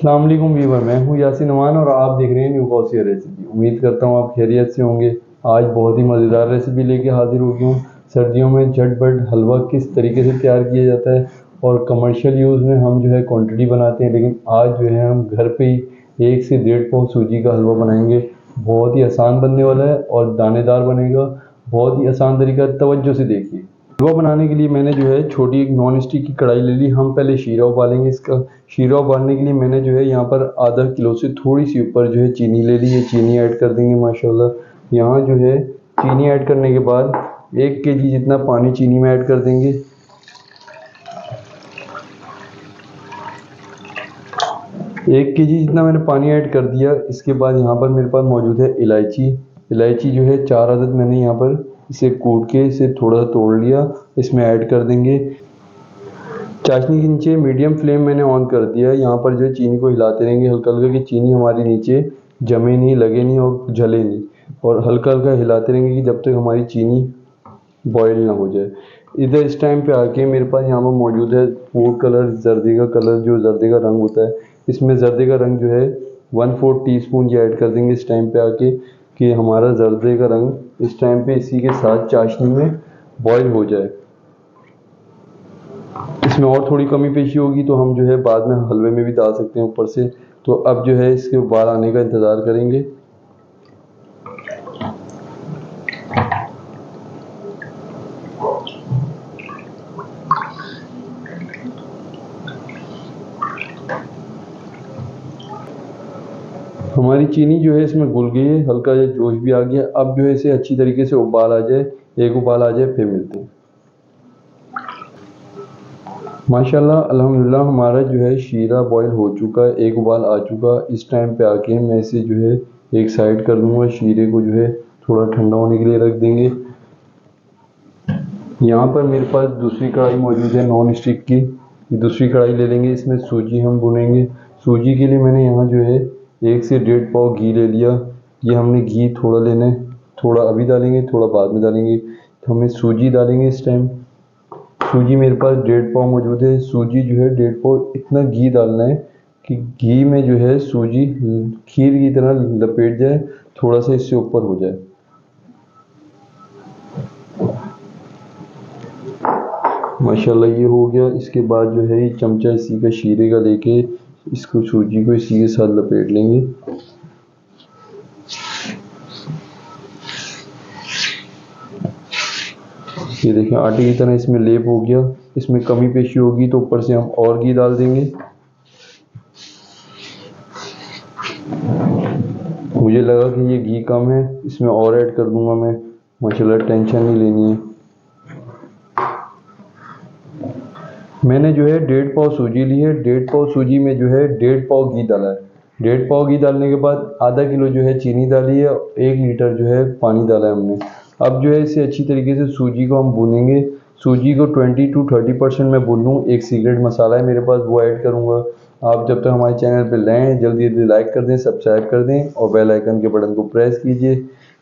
अस्सलाम वालेकुम व्यूअर, मैं हूं यासीन नवान और आप देख रहे हैं न्यू कौसिया रेसिपी। उम्मीद करता हूं आप खैरियत से होंगे। आज बहुत ही मज़ेदार रेसिपी लेके हाजिर हो गया हूं। सर्दियों में झटपट हलवा किस तरीके से तैयार किया जाता है और कमर्शियल यूज़ में हम जो है क्वांटिटी बनाते हैं, लेकिन आज जो है हम घर पे ही 1 से 1.5 पाव सूजी का हलवा बनाएंगे। बहुत ही आसान बनने वाला है और दानेदार बनेगा। बहुत ही आसान तरीका, तवज्जो से देखिए। हलवा बनाने के लिए मैंने जो है छोटी एक नॉन स्टिक की कढ़ाई ले ली। हम पहले शीरा उबालेंगे। इसका शीरा उबालने के लिए मैंने जो है यहाँ पर आधा किलो से थोड़ी सी ऊपर जो है चीनी ले ली है। चीनी ऐड कर देंगे माशाल्लाह। यहाँ जो है चीनी ऐड करने के बाद 1 केजी जितना पानी चीनी में ऐड कर देंगे। 1 केजी जितना मैंने पानी ऐड कर दिया। इसके बाद यहाँ पर मेरे पास मौजूद है इलायची। इलायची जो है 4 अदद मैंने यहाँ पर इसे कूट के इसे थोड़ा सा तोड़ लिया, इसमें ऐड कर देंगे। चाशनी के नीचे मीडियम फ्लेम मैंने ऑन कर दिया है। यहाँ पर जो है चीनी को हिलाते रहेंगे हल्का हल्का, कि चीनी हमारी नीचे जमे नहीं, लगे नहीं और जले नहीं, और हल्का हल्का हिलाते रहेंगे कि जब तक हमारी चीनी बॉयल ना हो जाए। इधर इस टाइम पे आके मेरे पास यहाँ पर मौजूद है फूड कलर, जर्दे का कलर, जो जर्दे का रंग होता है। इसमें जर्दे का रंग जो है 1/4 टीस्पून ये ऐड कर देंगे इस टाइम पे आके, कि हमारा जर्दे का रंग इस टाइम पे इसी के साथ चाशनी में बॉयल हो जाए। इसमें और थोड़ी कमी पेशी होगी तो हम जो है बाद में हलवे में भी डाल सकते हैं ऊपर से। तो अब जो है इसके उबाल आने का इंतज़ार करेंगे। हमारी चीनी जो है इसमें घुल गई है, हल्का जोश भी आ गया। अब जो है इसे अच्छी तरीके से उबाल आ जाए, एक उबाल आ जाए, फिर मिलते हैं। माशाल्लाह अल्हम्दुलिल्लाह हमारा जो है शीरा बॉयल हो चुका है, एक उबाल आ चुका। इस टाइम पे आके मैं इसे जो है एक साइड कर दूंगा। शीरे को जो है थोड़ा ठंडा होने के लिए रख देंगे। यहाँ पर मेरे पास दूसरी कढ़ाई मौजूद है नॉन स्टिक की। दूसरी कढ़ाई ले लेंगे, इसमें सूजी हम भुनेंगे। सूजी के लिए मैंने यहाँ जो है 1 से 1.5 पाव घी ले लिया। ये हमने घी थोड़ा लेना है, थोड़ा अभी डालेंगे, थोड़ा बाद में डालेंगे। तो हमें सूजी डालेंगे इस टाइम। सूजी मेरे पास 1.5 पाव मौजूद है। सूजी जो है 1.5 पाव, इतना घी डालना है कि घी में जो है सूजी खीर की तरह लपेट जाए, थोड़ा सा इससे ऊपर हो जाए। माशाल्लाह ये हो गया। इसके बाद जो है ये चमचा इसी का शीरे का लेके इसको सूजी को इसी के साथ लपेट लेंगे। ये देखें आटे की तरह इसमें लेप हो गया। इसमें कमी पेशी होगी तो ऊपर से हम और घी डाल देंगे। मुझे लगा कि ये घी कम है, इसमें और ऐड कर दूंगा मैं। माशाल्लाह टेंशन नहीं लेनी है। मैंने जो है 1.5 पाव सूजी ली है। 1.5 पाव सूजी में जो है 1.5 पाव घी डाला है। 1.5 पाव घी डालने के बाद आधा किलो जो है चीनी डाली है, 1 लीटर जो है पानी डाला है हमने। अब जो है इसे अच्छी तरीके से सूजी को हम भूनेंगे। सूजी को 20 to 30% मैं भून लूँ। एक सीक्रेट मसाला है मेरे पास, वो ऐड करूँगा। आप जब तक हमारे चैनल पर नए हैं जल्दी जल्दी लाइक कर दें, सब्सक्राइब कर दें और बेल आइकन के बटन को प्रेस कीजिए,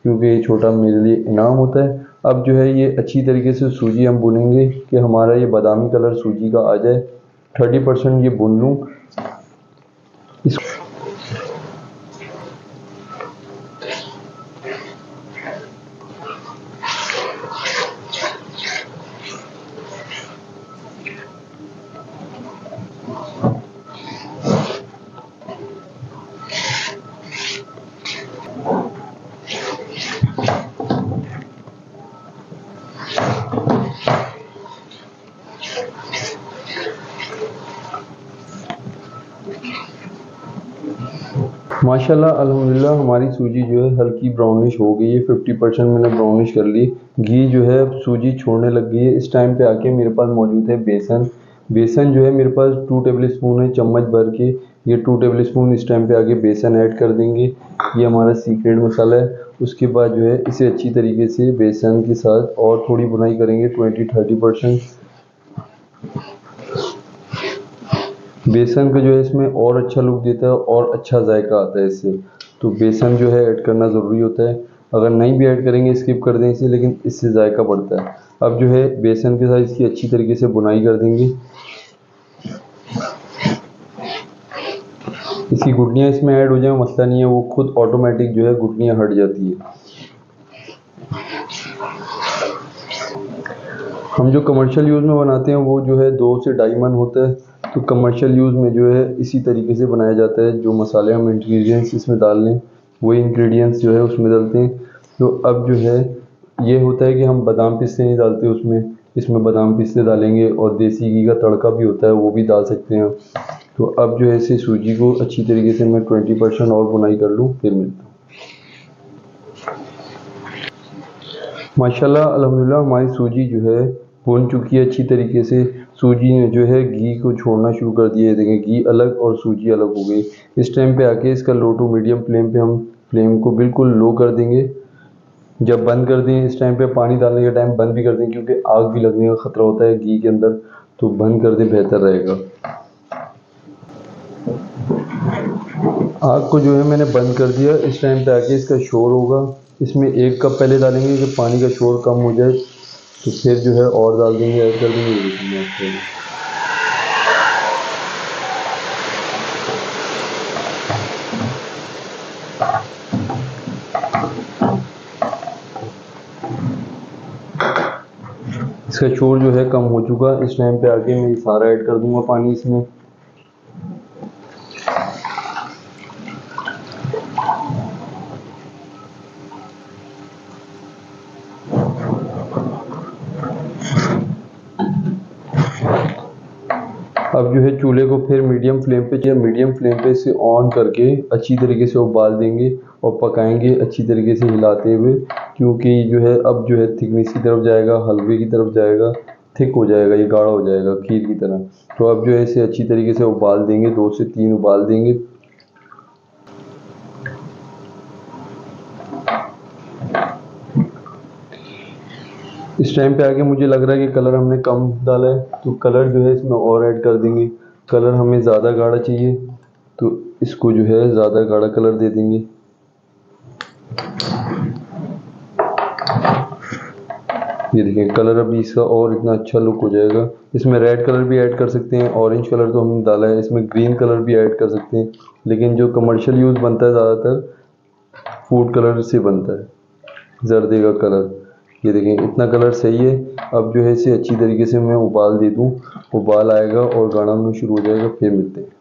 क्योंकि ये छोटा मेरे लिए इनाम होता है। अब जो है ये अच्छी तरीके से सूजी हम भूनेंगे कि हमारा ये बादामी कलर सूजी का आ जाए। 30% ये भून लूँ। माशाल्लाह अल्हम्दुलिल्लाह हमारी सूजी जो है हल्की ब्राउनिश हो गई है। 50% मैंने ब्राउनिश कर ली। घी जो है सूजी छोड़ने लग गई है। इस टाइम पे आके मेरे पास मौजूद है बेसन। बेसन जो है मेरे पास 2 टेबल स्पून है, चम्मच भर के। ये 2 टेबल स्पून इस टाइम पे आके बेसन ऐड कर देंगे। ये हमारा सीक्रेट मसाला है। उसके बाद जो है इसे अच्छी तरीके से बेसन के साथ और थोड़ी बुनाई करेंगे 20-30%। बेसन का जो है इसमें और अच्छा लुक देता है और अच्छा जायका आता है इससे। तो बेसन जो है ऐड करना ज़रूरी होता है। अगर नहीं भी ऐड करेंगे स्किप कर दें इसे, लेकिन इससे जायका बढ़ता है। अब जो है बेसन के साथ इसकी अच्छी तरीके से बुनाई कर देंगे। इसकी गुठलियाँ इसमें ऐड हो जाए मसला नहीं है, वो खुद ऑटोमेटिक जो है गुठलियाँ हट जाती है। हम जो कमर्शियल यूज़ में बनाते हैं वो जो है 2 से 2.5 मन होता है, तो कमर्शियल यूज़ में जो है इसी तरीके से बनाया जाता है। जो मसाले हम इंग्रेडिएंट्स इसमें डाल लें वही इंग्रेडिएंट्स जो है उसमें डालते हैं। तो अब जो है ये होता है कि हम बादाम पिस्ते नहीं डालते उसमें, इसमें बादाम पिस्ते डालेंगे और देसी घी का तड़का भी होता है वो भी डाल सकते हैं। तो अब जो है इसे सूजी को अच्छी तरीके से मैं 20% और बुनाई कर लूँ, फिर मिलता हूँ। माशाल्लाह अल्हम्दुलिल्लाह हमारी सूजी जो है भुन चुकी है अच्छी तरीके से। सूजी ने जो है घी को छोड़ना शुरू कर दिया है, देखें घी अलग और सूजी अलग हो गई। इस टाइम पे आके इसका लो टू मीडियम फ्लेम पे हम फ्लेम को बिल्कुल लो कर देंगे। जब बंद कर दें इस टाइम पे पानी डालने के टाइम बंद भी कर दें, क्योंकि आग भी लगने का ख़तरा होता है घी के अंदर, तो बंद कर दें बेहतर रहेगा। आग को जो है मैंने बंद कर दिया। इस टाइम पे आके इसका शोर होगा, इसमें 1 कप पहले डालेंगे कि पानी का शोर कम हो जाए, तो फिर जो है और डाल देंगे, ऐड कर देंगे। इसका शोर जो है कम हो चुका। इस टाइम पे आके मैं सारा ऐड कर दूंगा पानी इसमें। अब जो है चूल्हे को फिर मीडियम फ्लेम पे इसे ऑन करके अच्छी तरीके से उबाल देंगे और पकाएंगे अच्छी तरीके से हिलाते हुए, क्योंकि जो है अब जो है थिकनेस की तरफ जाएगा, हलवे की तरफ जाएगा, थिक हो जाएगा, ये गाढ़ा हो जाएगा खीर की तरह। तो अब जो है इसे अच्छी तरीके से उबाल देंगे, 2 से 3 उबाल देंगे। इस टाइम पे आके मुझे लग रहा है कि कलर हमने कम डाला है, तो कलर जो है इसमें और ऐड कर देंगे। कलर हमें ज़्यादा गाढ़ा चाहिए तो इसको जो है ज़्यादा गाढ़ा कलर दे देंगे। ये देखिए कलर अभी इसका और इतना अच्छा लुक हो जाएगा। इसमें रेड कलर भी ऐड कर सकते हैं, ऑरेंज कलर तो हमने डाला है, इसमें ग्रीन कलर भी ऐड कर सकते हैं, लेकिन जो कमर्शियल यूज़ बनता है ज़्यादातर फूड कलर से बनता है, जर्दे का कलर। ये देखें इतना कलर सही है। अब जो है इसे अच्छी तरीके से मैं उबाल दे दूँ, उबाल आएगा और गाढ़ा होना शुरू हो जाएगा, फिर मिलते हैं।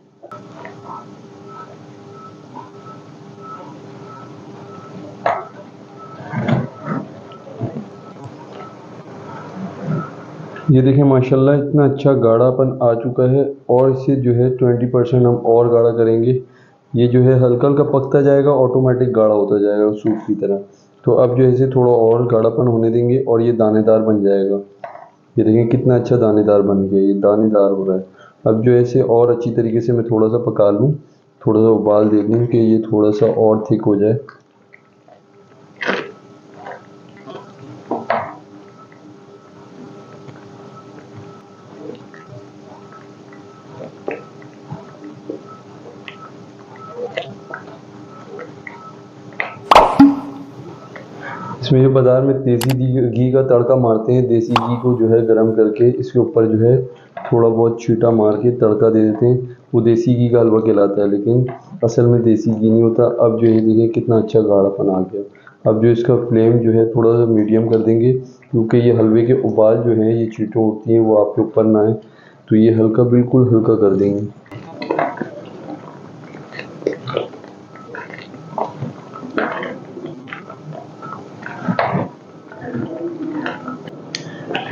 ये देखें माशाल्लाह इतना अच्छा गाढ़ापन आ चुका है, और इसे जो है 20% हम और गाढ़ा करेंगे। ये जो है हल्का हल्का पकता जाएगा, ऑटोमेटिक गाढ़ा होता जाएगा सूप की तरह। तो अब जो है इसे थोड़ा और गाढ़ापन होने देंगे और ये दानेदार बन जाएगा। ये देखें कितना अच्छा दानेदार बन गया, ये दानेदार हो रहा है। अब जो है इसे और अच्छी तरीके से मैं थोड़ा सा पका लूँ, थोड़ा सा उबाल दे दूँ कि ये थोड़ा सा और थिक हो जाए। इसमें जो बाज़ार में देसी घी का तड़का मारते हैं, देसी घी को जो है गरम करके इसके ऊपर जो है थोड़ा बहुत छींटा मार के तड़का दे देते हैं, वो देसी घी का हलवा कहलाता है, लेकिन असल में देसी घी नहीं होता। अब जो है देखिए कितना अच्छा गाढ़ापन आ गया। अब जो इसका फ्लेम जो है थोड़ा सा मीडियम कर देंगे, क्योंकि ये हलवे के उबाल जो हैं ये छींटें उठती हैं वो आपके ऊपर ना आए, तो ये हल्का बिल्कुल हल्का कर देंगे।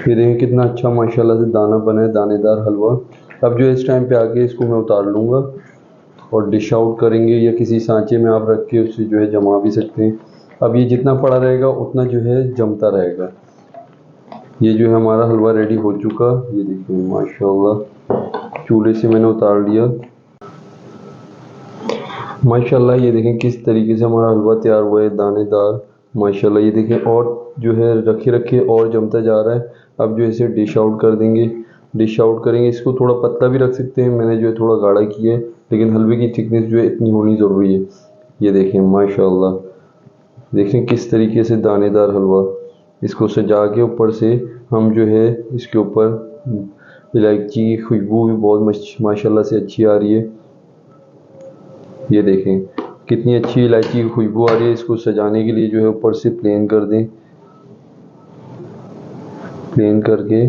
ये देखिए कितना अच्छा माशाल्लाह से दाना बना है, दानेदार हलवा। अब जो इस टाइम पे आके इसको मैं उतार लूँगा और डिश आउट करेंगे, या किसी सांचे में आप रख के उसे जो है जमा भी सकते हैं। अब ये जितना पड़ा रहेगा उतना जो है जमता रहेगा। ये जो है हमारा हलवा रेडी हो चुका, ये देखिए माशाल्लाह चूल्हे से मैंने उतार लिया। माशाल्लाह ये देखें किस तरीके से हमारा हलवा तैयार हुआ है, दानेदार माशाल्लाह। ये देखें और जो है रखे रखे और जमता जा रहा है। अब जो इसे डिश आउट कर देंगे, डिश आउट करेंगे। इसको थोड़ा पतला भी रख सकते हैं, मैंने जो है थोड़ा गाढ़ा किया है, लेकिन हलवे की थिकनेस जो है इतनी होनी ज़रूरी है। ये देखें माशाल्लाह, देखें किस तरीके से दानेदार हलवा। इसको सजा के ऊपर से हम जो है इसके ऊपर इलायची की खुशबू भी बहुत माशाल्लाह से अच्छी आ रही है। ये देखें कितनी अच्छी इलायची की खुशबू आ रही है। इसको सजाने के लिए जो है ऊपर से प्लेन कर दें, प्लेन करके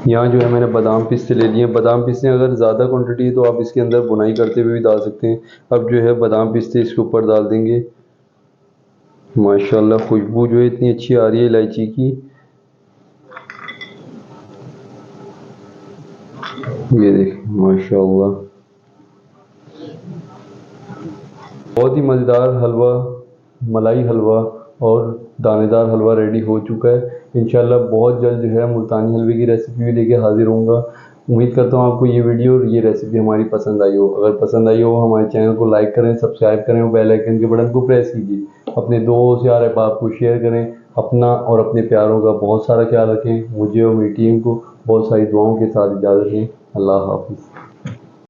यहाँ जो है मैंने बादाम पिस्ते ले लिए। बादाम पिस्ते अगर ज़्यादा क्वांटिटी है तो आप इसके अंदर बुनाई करते हुए भी डाल सकते हैं। अब जो है बादाम पिस्ते इसके ऊपर डाल देंगे। माशाल्लाह खुशबू जो है इतनी अच्छी आ रही है इलायची की। ये देखें माशाल्लाह बहुत ही मज़ेदार हलवा, मलाई हलवा और दानेदार हलवा रेडी हो चुका है। इंशाल्लाह बहुत जल्द जो है मुल्तानी हलवे की रेसिपी भी लेके हाजिर होऊंगा। उम्मीद करता हूँ आपको ये वीडियो और ये रेसिपी हमारी पसंद आई हो। अगर पसंद आई हो हमारे चैनल को लाइक करें, सब्सक्राइब करें और बेल आइकन के बटन को प्रेस कीजिए। अपने दोस्त यार अहबाब को शेयर करें। अपना और अपने प्यारों का बहुत सारा ख्याल रखें। मुझे और मेरी टीम को बहुत सारी दुआओं के साथ इजाज़त दें। अल्लाह हाफ़िज़।